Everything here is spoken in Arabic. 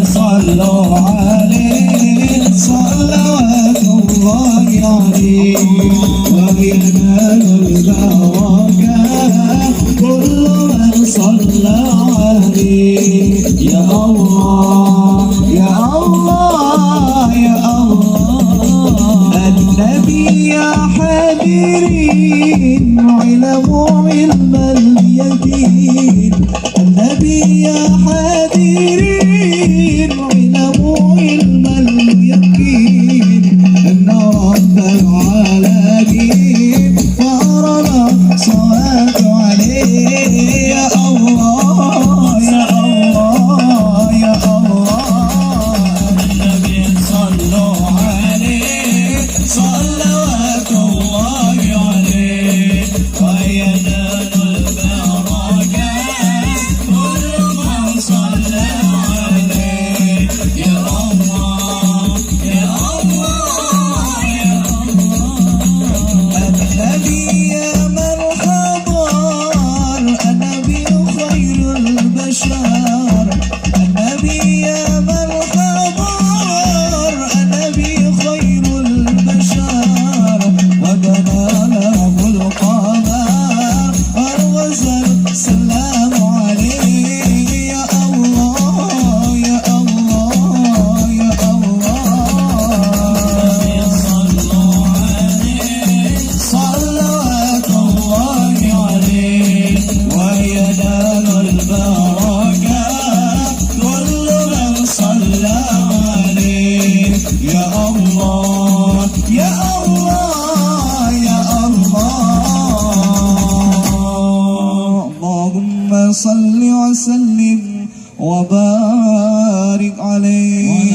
صلوا عليه صلوات الله عليه وينال البركات كل من صلى عليه يا الله يا الله يا الله النبي يا حبيبين علموا علم اليقين النبي يا حبيبين علموا علم اليقين أن رب العالمين فرض صلاة عليه يا الله يا الله يا الله النبي صلوا عليه صلوات الله عليه وينال البركات كل من صلى عليه يا الله يا الله يا الله النبي يا مرحبا النبي خير البشر النبي يا مرحبا النبي خير البشر ودنا له القمر والوزر سلام عليه يا الله يا الله يا الله صلوا عليه صلوات الله عليه وينال البركات كل من صلى عليه يا الله يا الله يا الله اللهم صل وسلم وبارك